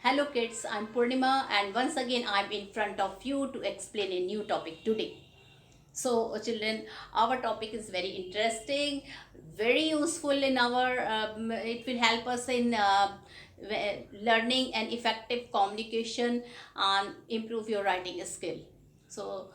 Hello kids, I'm Purnima and once again I'm in front of you to explain a new topic today. So children, our topic is very interesting, very useful in our, it will help us in learning and effective communication and improve your writing skill. So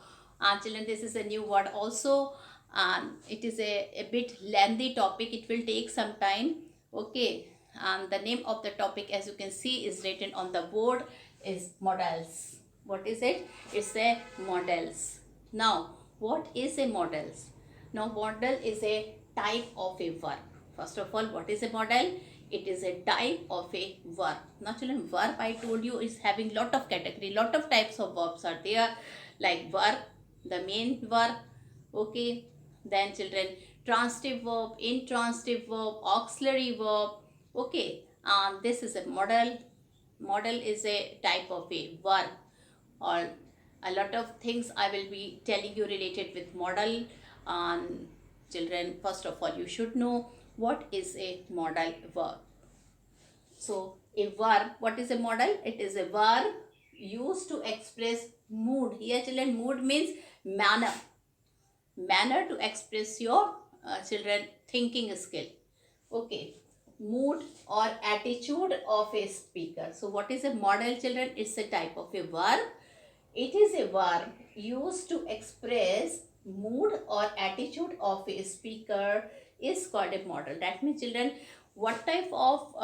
children, this is a new word also, and it is a bit lengthy topic. It will take some time. Okay, and the name of the topic, as you can see, is written on the board, is models. What is it? It's a models. Now, what is a models? Now, model is a type of a verb. First of all, what is a model? It is a type of a verb. Now, children, verb I told you is having lot of category, lot of types of verbs are there, like verb, the main verb, okay. Then children, transitive verb, intransitive verb, auxiliary verb, okay. And this is a model. Model is a type of a verb, or a lot of things I will be telling you related with model. And children, first of all, you should know what is a modal verb. So a verb, what is a modal? It is a verb used to express mood. Here children, mood means manner. Manner to express your children thinking skill. Okay. Mood or attitude of a speaker. So what is a modal children? It's a type of a verb. It is a verb used to express mood or attitude of a speaker is called a model. That means children, what type of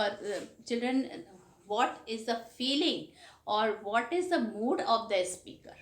children, what is the feeling or what is the mood of the speaker?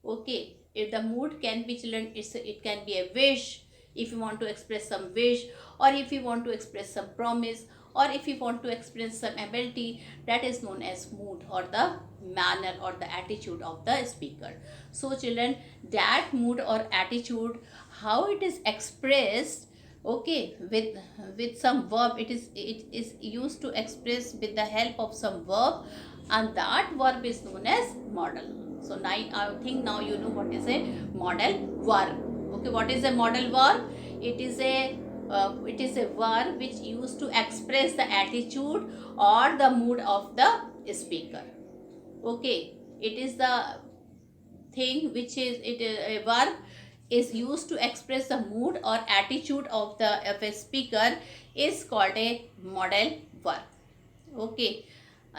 Okay, if the mood can be children, it can be a wish, if you want to express some wish, or if you want to express some promise, or if you want to express some ability, that is known as mood or the manner or the attitude of the speaker. So children, that mood or attitude, how it is expressed, okay, with some verb, it is used to express with the help of some verb, and that verb is known as model. So now I think now you know what is a model verb. Okay, what is a model verb? It is a verb which used to express the attitude or the mood of the speaker. Okay, it is the thing which is a verb is used to express the mood or attitude of a speaker is called a model verb. Okay,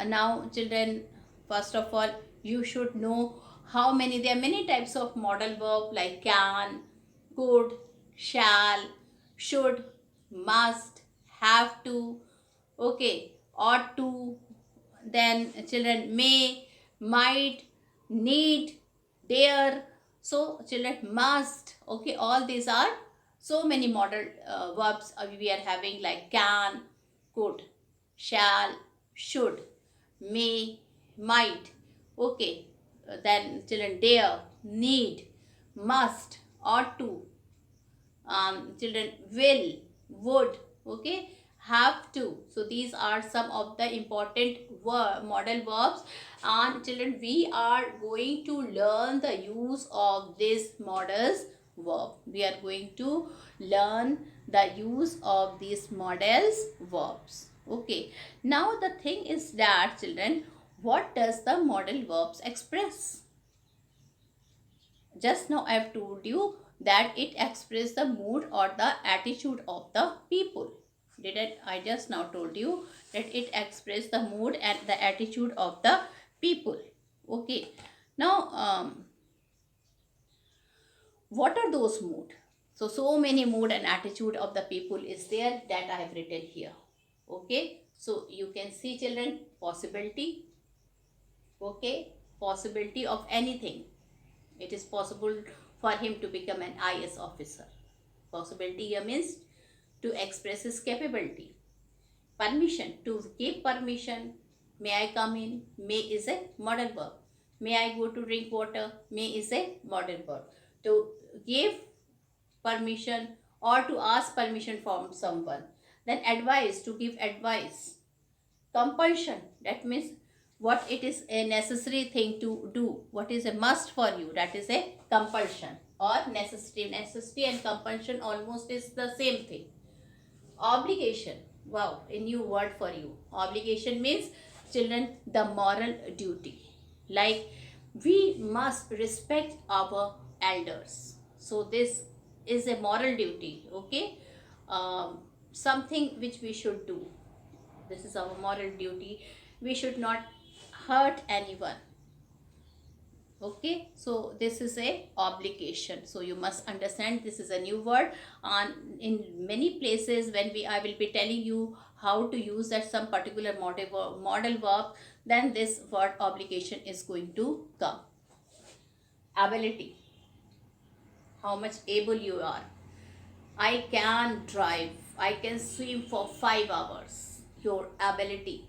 now children, first of all, you should know how many, there are many types of modal verb like can, could, shall, should, must, have to, okay, ought to. Then children, may, might, need, dare. So children, must, okay, all these are so many modal verbs we are having, like can, could, shall, should, may, might, okay. Then children, dare, need, must, ought to, children, will, would, okay, have to. So these are some of the important modal verbs, and children, we are going to learn the use of this models verb. We are going to learn the use of these models verbs. Okay, now the thing is that children, what does the modal verbs express? Just now I have told you that it expresses the mood or the attitude of the people. Did it? I just now told you that it expresses the mood and the attitude of the people. Okay. Now, what are those mood? So many mood and attitude of the people is there that I have written here. Okay. So you can see children, possibility. Okay. Possibility of anything. It is possible for him to become an IS officer. Possibility here means to express his capability. Permission, to give permission. May I come in? May is a modal verb. May I go to drink water? May is a modal verb. To give permission or to ask permission from someone. Then advice, to give advice. Compulsion, that means what it is a necessary thing to do, what is a must for you, that is a compulsion or necessity. Necessity and compulsion almost is the same thing. Obligation, wow, a new word for you. Obligation means children, the moral duty. Like, we must respect our elders. So this is a moral duty, okay? Something which we should do. This is our moral duty. We should not hurt anyone. Okay, so this is a obligation. So you must understand this is a new word, and in many places when I will be telling you how to use that some particular model verb, then this word obligation is going to come. Ability, how much able you are. I can drive, I can swim for 5 hours. Your ability.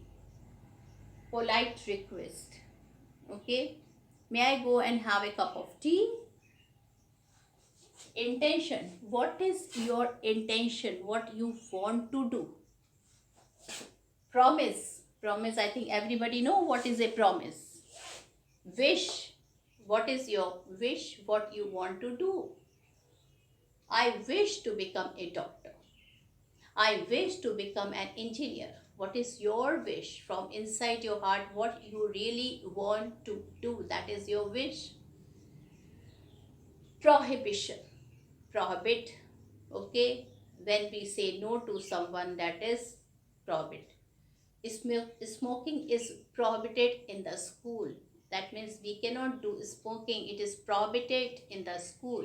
Polite request. Okay, may I go and have a cup of tea? Intention, what is your intention, what you want to do? Promise, I think everybody know what is a promise. Wish, what is your wish, what you want to do? I wish to become a doctor, I wish to become an engineer. What is your wish from inside your heart, what you really want to do? That is your wish. Prohibition, prohibit. Okay, when we say no to someone, that is prohibit. Smoking is prohibited in the school. That means we cannot do smoking, it is prohibited in the school.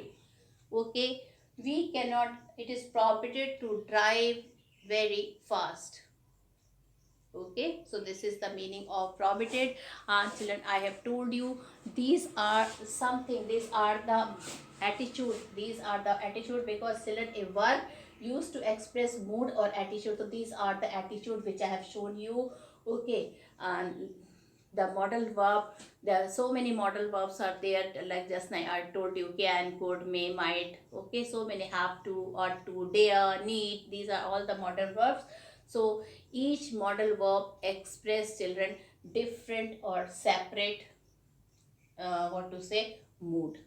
Okay, we cannot, it is prohibited to drive very fast. Okay, so this is the meaning of prohibited. Children, I have told you these are something, these are the attitude, these are the attitude, because children, a verb used to express mood or attitude. So these are the attitude which I have shown you. Okay, and the model verb, there are so many model verbs are there, like just now I told you, can, could, may, might. Okay, so many, have to, ought to, dare, need, these are all the model verbs. So each model verb express, children, different or separate what to say, mood.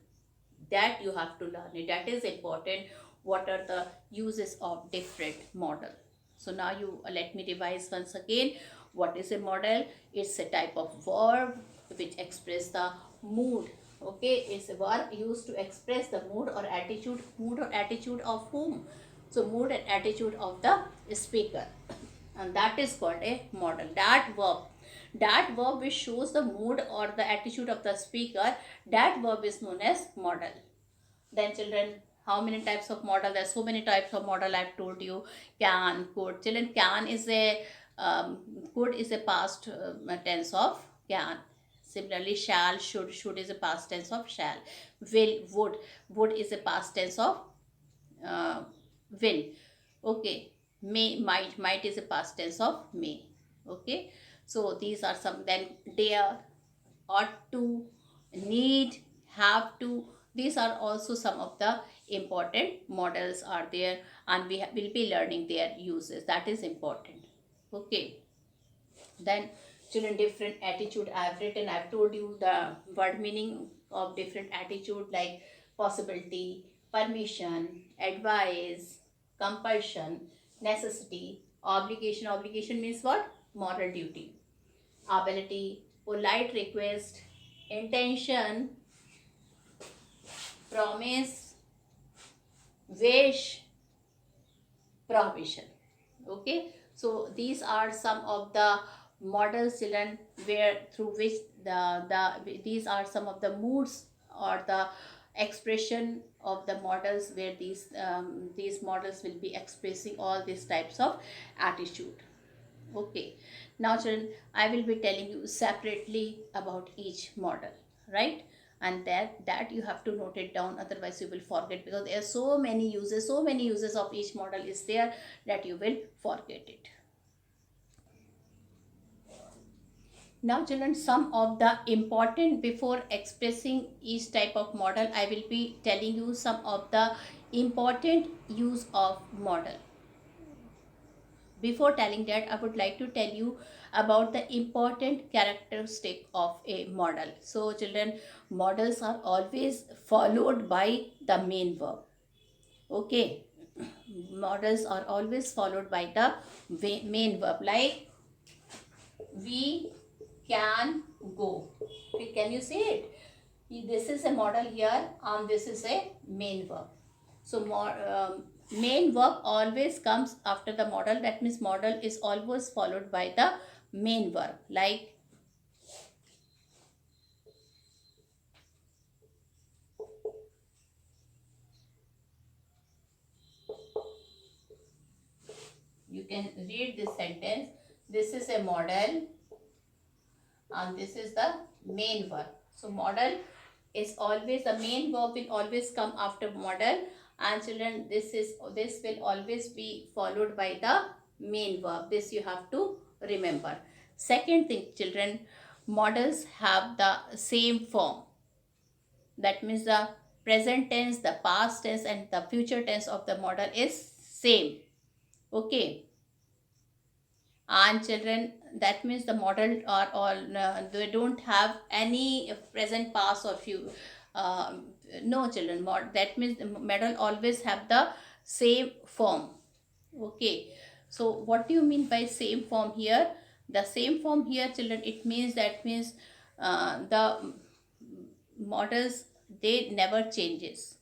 That you have to learn it, that is important. What are the uses of different model? So now you let me revise once again. What is a model? It's a type of verb which express the mood. Okay, it's a verb used to express the mood or attitude. Mood or attitude of whom? So mood and attitude of the speaker, and that is called a model. That verb which shows the mood or the attitude of the speaker, that verb is known as model. Then children, how many types of model? There are so many types of model, I've told you. Can, could. Children, can is a could is a past tense of can. Similarly, shall, should is a past tense of shall. Will, would is a past tense of will. Okay, may, might is a past tense of may. Okay, so these are some. Then dare, ought to, need, have to, these are also some of the important models are there, and we will be learning their uses. That is important. Okay, then children, different attitude I have written, I have told you the word meaning of different attitude, like possibility, permission, advice, compulsion, necessity, obligation. Obligation means what? Moral duty. Ability, polite request, intention, promise, wish, prohibition. Okay, so these are some of the models, children, where through which these are some of the moods or the expression of the models, where these models will be expressing all these types of attitude. Okay, now children, I will be telling you separately about each model, right? And that you have to note it down, otherwise you will forget, because there are so many uses of each model is there, that you will forget it. Now children, some of the important, before expressing each type of model, I will be telling you some of the important use of model. Before telling that, I would like to tell you about the important characteristic of a model. So children, models are always followed by the main verb. Okay, models are always followed by the main verb, like we can go. Okay, can you see it? This is a modal here and this is a main verb. So main verb always comes after the modal. That means modal is always followed by the main verb. Like you can read this sentence. This is a modal and this is the main verb. So modal is always, the main verb will always come after modal, and children, this will always be followed by the main verb. This you have to remember. Second thing, children, modals have the same form. That means the present tense, the past tense and the future tense of the modal is same. Okay, and children, that means the model are all they don't have any present, past or few uh, no children, that means the model always have the same form. Okay, so what do you mean by same form here? The same form here, children, it means, that means the models, they never changes.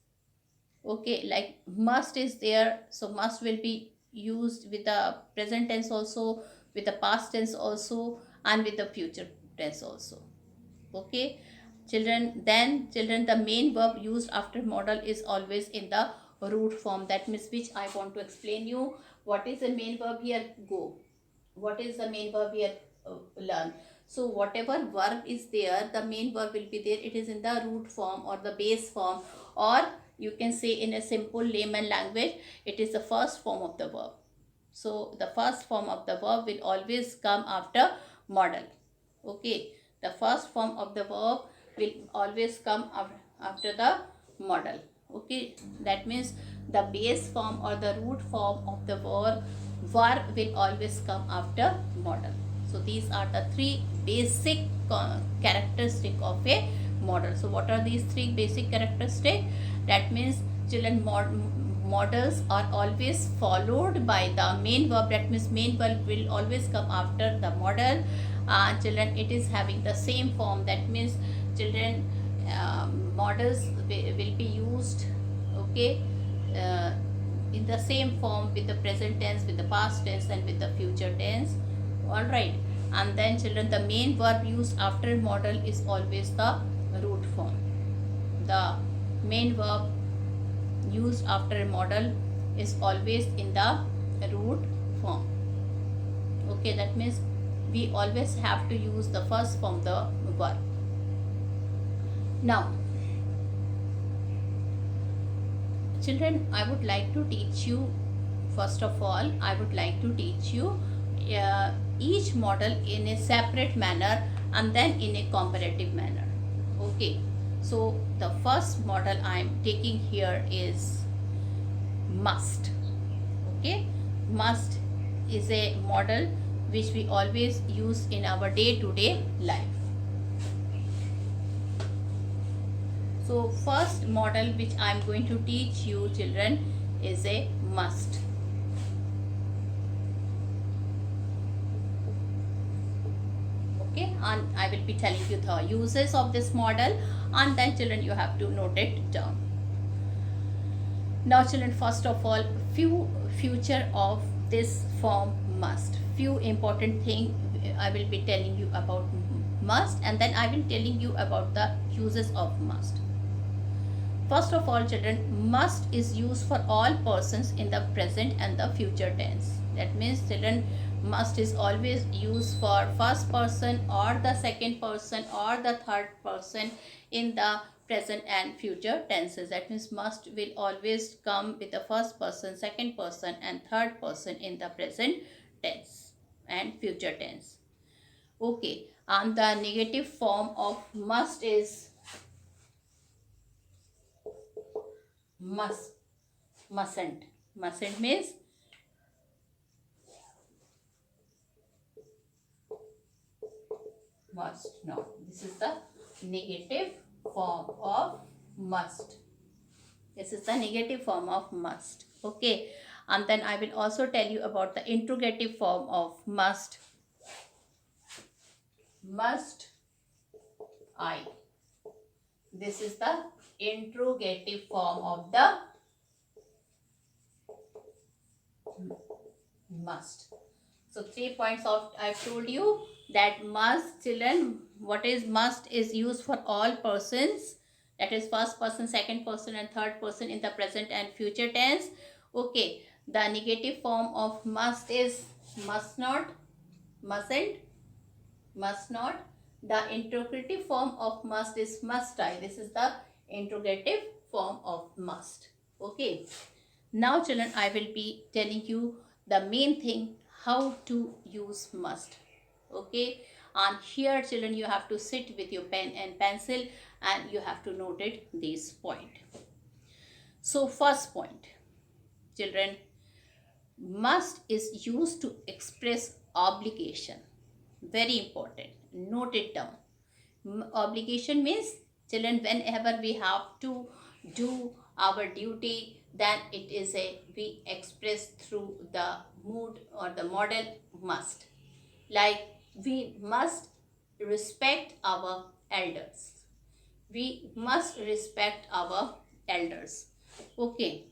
Okay, like must is there, so must will be used with the present tense also, with the past tense also, and with the future tense also. Okay, children, then children, the main verb used after modal is always in the root form. That means, which I want to explain you. What is the main verb here? Go. What is the main verb here? Learn. So whatever verb is there, the main verb will be there. It is in the root form or the base form, or you can say in a simple layman language, it is the first form of the verb. So the first form of the verb will always come after modal. Okay, the first form of the verb will always come after the modal. Okay, that means the base form or the root form of the verb will always come after modal. So these are the three basic characteristic of a modal. So what are these three basic characteristics? That means, children, modals are always followed by the main verb. That means main verb will always come after the modal. Children, it is having the same form. That means, children, modals will be used, okay, in the same form with the present tense, with the past tense and with the future tense. All right, and then children, the main verb used after modal is always the root form. The main verb used after modal is always in the root form. Okay, that means we always have to use the first form, the verb. Now children, I would like to teach you, first of all, I would like to teach you each modal in a separate manner and then in a comparative manner. Okay, so the first modal I am taking here is must. Okay, must is a modal which we always use in our day-to-day life. So first modal which I am going to teach you, children, is a must. Okay, and I will be telling you the uses of this modal, and then children, you have to note it down. Now children, first of all, few future of this form must. Few important thing I will be telling you about must, and then I will telling you about the uses of must. First of all, children, must is used for all persons in the present and the future tense. That means, children, must is always used for first person or the second person or the third person in the present and future tenses. That means must will always come with the first person, second person and third person in the present tense and future tense. Okay, and the negative form of must is mustn't. Mustn't means must not. This is the negative form of must. This is the negative form of must. Okay, and then I will also tell you about the interrogative form of must. must I. This is the interrogative form of the must. So 3 points of I've told you that must, children, what is must is used for all persons, that is first person, second person and third person in the present and future tense. Okay, the negative form of must is must not, mustn't, must not. The interrogative form of must is must I. This is the interrogative form of must. Okay, now children, I will be telling you the main thing, how to use must. Okay, and here children, you have to sit with your pen and pencil and you have to note it this point. So first point, children, must is used to express obligation. Very important, note it down. Obligation means, children, whenever we have to do our duty, then it is a, we express through the mood or the model must. Like, we must respect our elders. We must respect our elders. Okay,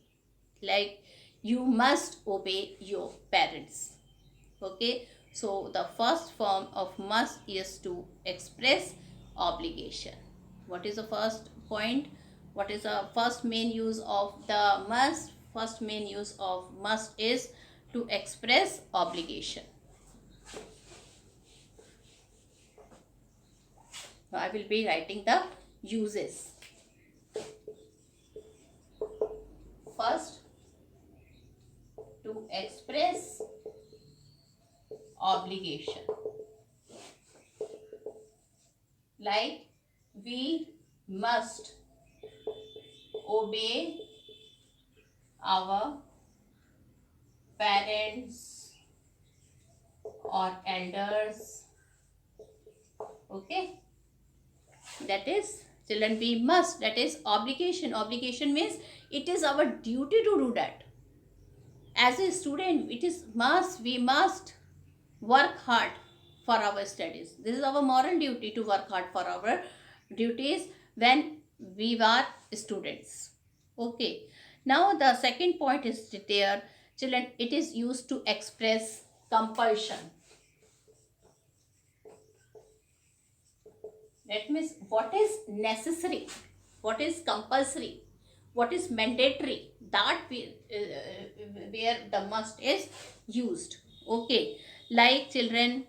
like, you must obey your parents. Okay, so the first form of must is to express obligation. What is the first point? What is the first main use of the must? First main use of must is to express obligation. Now I will be writing the uses. First, to express obligation. Like, we must obey our parents or elders. Okay, that is, children, we must, that is obligation. Obligation means it is our duty to do that. As a student, it is must, we must work hard for our studies. This is our moral duty to work hard for our duties when we are students. Okay, now the second point is there, children, it is used to express compulsion. That means what is necessary, what is compulsory, what is mandatory, that where the must is used. Okay, like, children,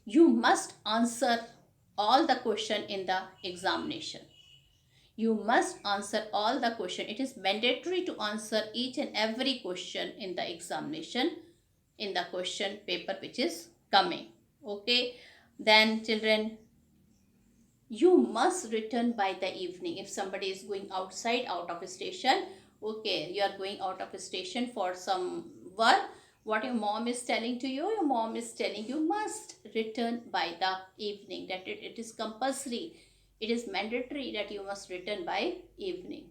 you must answer all the question in the examination. You must answer all the question. It is mandatory to answer each and every question in the examination, in the question paper which is coming. Okay, then children, you must return by the evening. If somebody is going outside, out of a station, okay, you are going out of a station for some work, what your mom is telling to you, your mom is telling you must return by the evening, that it is compulsory, it is mandatory that you must return by evening.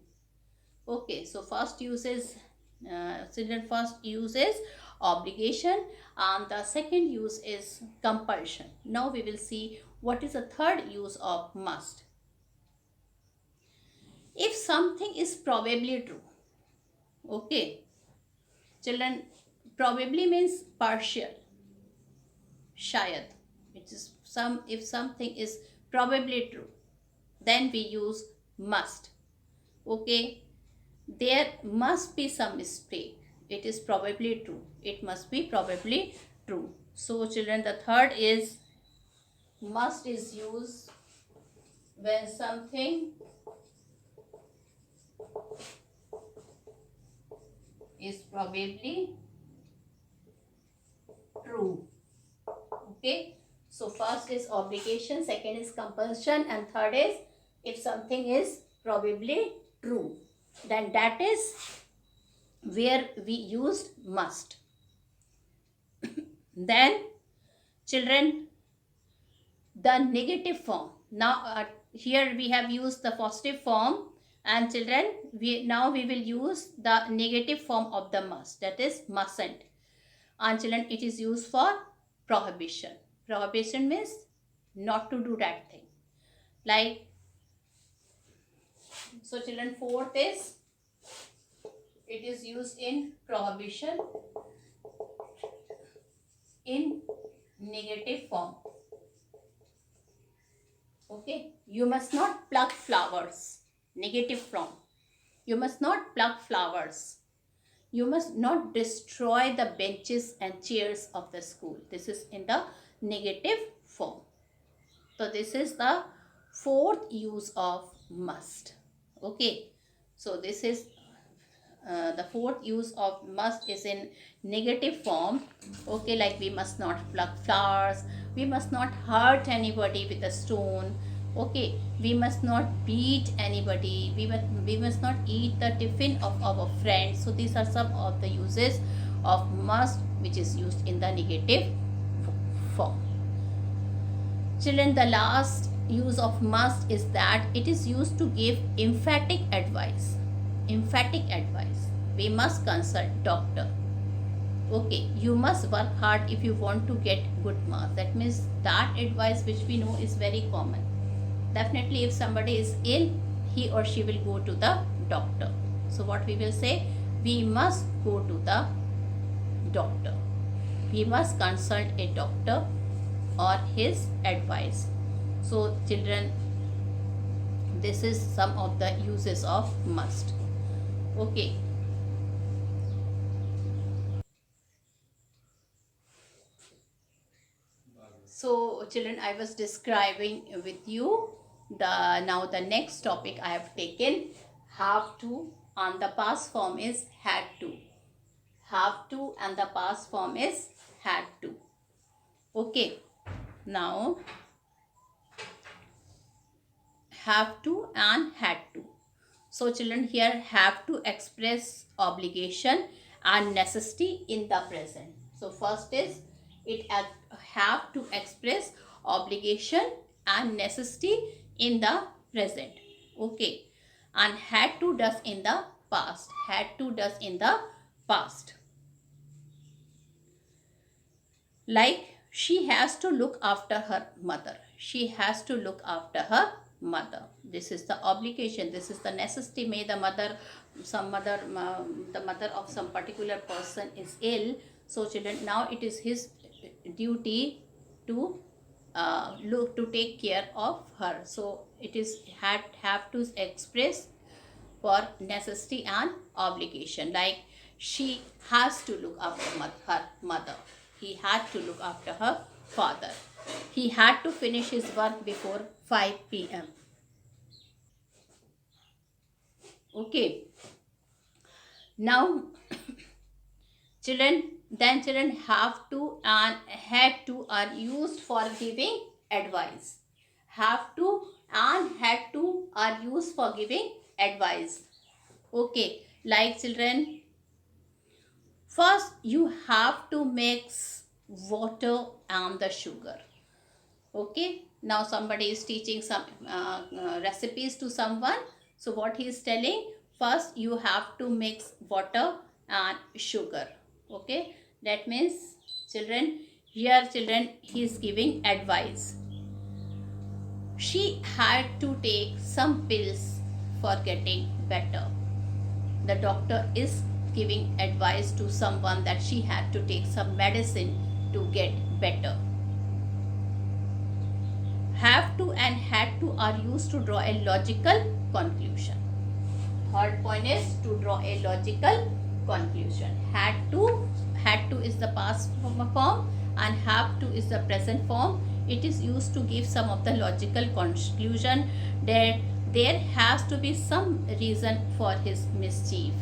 Okay, so first use is children, first use is obligation and the second use is compulsion. Now we will see what is the third use of must. If something is probably true. Okay, children, probably means partial, shayad. It is some, if something is probably true, then we use must. Okay, there must be some mistake. It is probably true. It must be probably true. So children, the third is must is used when something is probably true. Okay, so first is obligation, second is compulsion, and third is if something is probably true, then that is where we used must. Then children, the negative form. Now here we have used the positive form, and children, now we will use the negative form of the must, that is mustn't. And children, it is used for prohibition. Prohibition means not to do that thing. Like, so children, fourth is, it is used in prohibition in negative form. Okay, you must not pluck flowers. Negative form. You must not pluck flowers. You must not destroy the benches and chairs of the school. This is in the negative form. So this is the fourth use of must. Okay, so this is the fourth use of must is in negative form. Okay, like we must not pluck flowers, we must not hurt anybody with a stone. Okay, we must not beat anybody, we must not eat the tiffin of our friends. So these are some of the uses of must which is used in the negative form. Children, the last use of must is that it is used to give emphatic advice. Emphatic advice. We must consult doctor. Okay, you must work hard if you want to get good marks. That means that advice which we know is very common. Definitely if somebody is ill, he or she will go to the doctor. So what we will say? We must go to the doctor. We must consult a doctor or his advice. So children, this is some of the uses of must. Okay, so children, I was describing with you the next topic I have taken, have to, and the past form is had to. Have to and the past form is had to. Okay, now have to and had to. So children, here have to express obligation and necessity in the present. So first is it have to express obligation and necessity in the present. Okay, and had to does in the past. Had to does in the past. Like, she has to look after her mother. She has to look after her mother. This is the obligation. This is the necessity. May the mother, the mother of some particular person is ill. So children, now it is his duty to take care of her. So it is have to express for necessity and obligation. Like, she has to look after her mother. He had to look after her father. He had to finish his work before 5 p.m. Okay. Now, children have to and had to are used for giving advice. Have to and had to are used for giving advice. Okay, like children, first you have to mix water and the sugar. Okay, now somebody is teaching some recipes to someone. So what he is telling, first you have to mix water and sugar. Okay, that means children, here children, he is giving advice. She had to take some pills for getting better. The doctor is giving advice to someone that she had to take some medicine to get better. Have to and had to are used to draw a logical conclusion. Third point is to draw a logical conclusion. Had to is the past form and have to is the present form. It is used to give some of the logical conclusion that there has to be some reason for his mischief.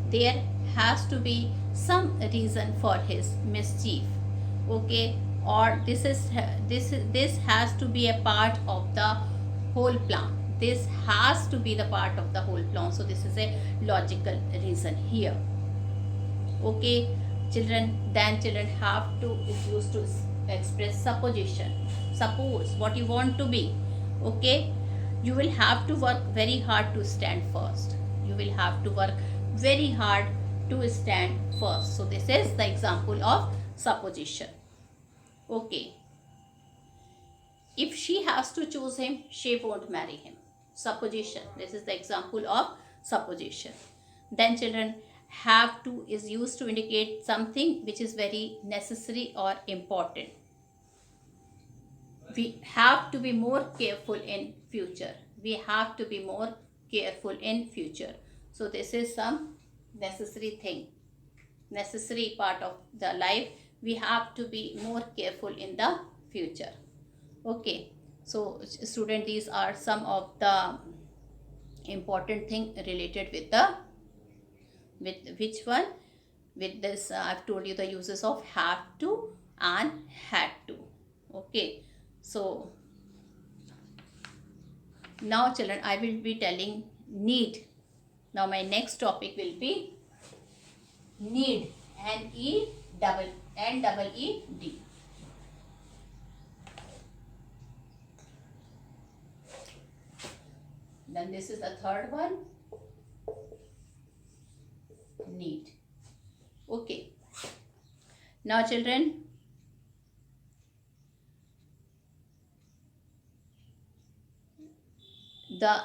There has to be some reason for his mischief. Okay, or this has to be a part of the whole plan. This has to be the part of the whole plan. So this is a logical reason here. Okay, children, then children have to is used to express supposition. Suppose what you want to be. Okay, you will have to work very hard to stand first. You will have to work very hard to stand first. So this is the example of supposition. Okay, if she has to choose him, she won't marry him. Supposition. This is the example of supposition. Then children, have to is used to indicate something which is very necessary or important. We have to be more careful in future. We have to be more careful in future. So this is some necessary thing, necessary part of the life. We have to be more careful in the future. Okay, so student, these are some of the important thing related with the, with which one, with this I've told you the uses of have to and had to. Okay, so now children, I will be telling need. Now my next topic will be need. N-E-double-E-D. Then this is the third one, need. Okay, now children, the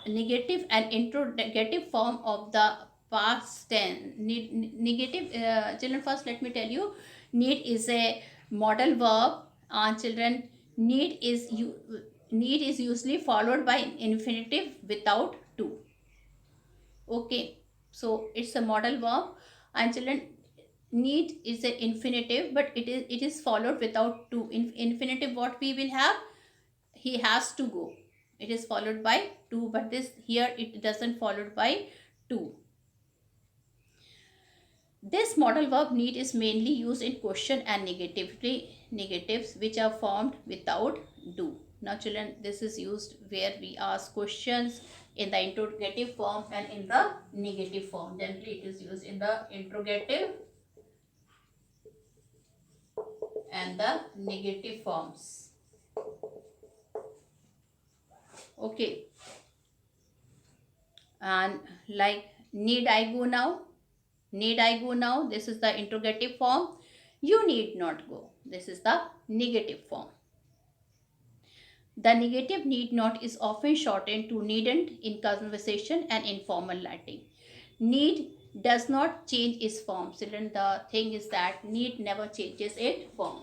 negative and interrogative form of the past tense. Negative, children, first let me tell you, need is a modal verb. Children, need is usually followed by infinitive without to. Okay, so it's a modal verb, and children, need is an infinitive, but it is followed without to. Infinitive, what we will have, he has to go, it is followed by to, but this here it doesn't followed by to. This modal verb need is mainly used in question and negatives which are formed without do. Now children, this is used where we ask questions in the interrogative form and in the negative form. Generally it is used in the interrogative and the negative forms. Okay, and like need I go now, need I go now, this is the interrogative form. You need not go, this is the negative form. The negative need not is often shortened to needn't in conversation and informal writing. Need does not change its form. So then the thing is that need never changes its form.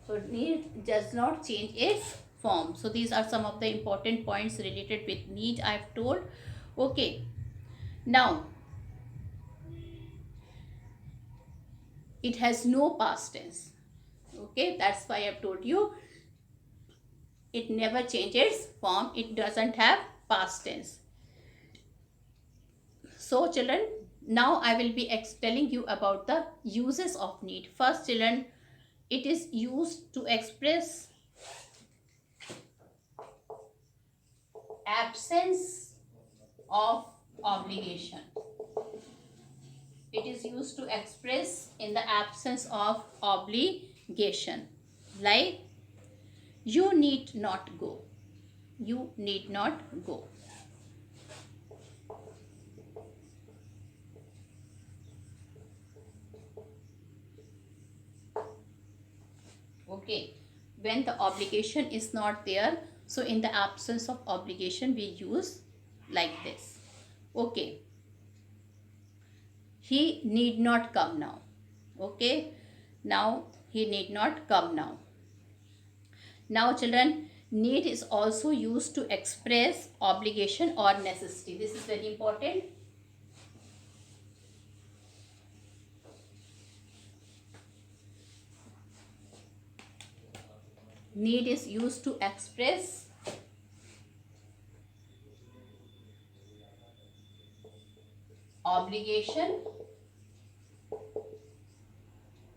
So need does not change its form. So these are some of the important points related with need I've told. Okay, now it has no past tense. Okay, that's why I've told you it never changes form. It doesn't have past tense. So children, now I will be telling you about the uses of need. First children, it is used to express absence of obligation. It is used to express in the absence of obligation. Like, you need not go. You need not go. Okay, when the obligation is not there, so in the absence of obligation we use like this. Okay, he need not come now. Okay, now he need not come now. Now children, need is also used to express obligation or necessity. This is very important. Need is used to express obligation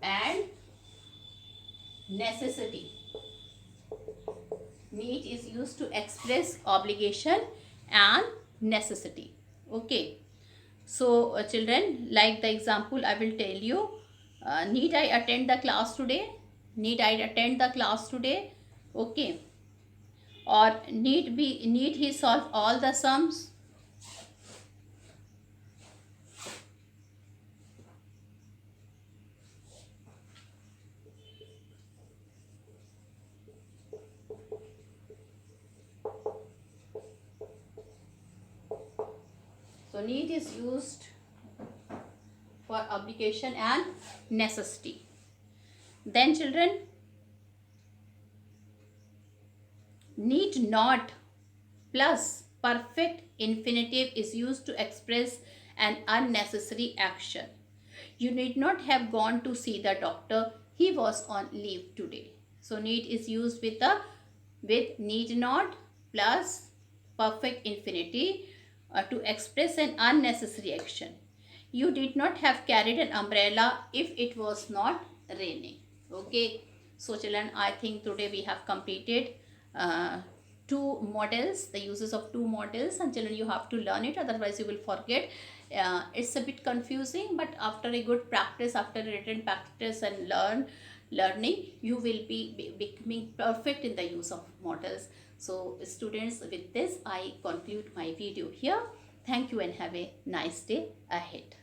and necessity. Need is used to express obligation and necessity. Okay, so children, like the example I will tell you, need I attend the class today? Need I attend the class today? Okay, Or need he solve all the sums? So need is used for obligation and necessity. Then children, need not plus perfect infinitive is used to express an unnecessary action. You need not have gone to see the doctor. He was on leave today. So need is used with need not plus perfect infinitive to express an unnecessary action. You did not have carried an umbrella if it was not raining. Okay. So children, I think today we have completed uh, two models, the uses of two models, and children you have to learn it, otherwise you will forget. It's a bit confusing, but after a good practice, after written practice and learning, you will be becoming perfect in the use of models. So students, with this I conclude my video here. Thank you and have a nice day ahead.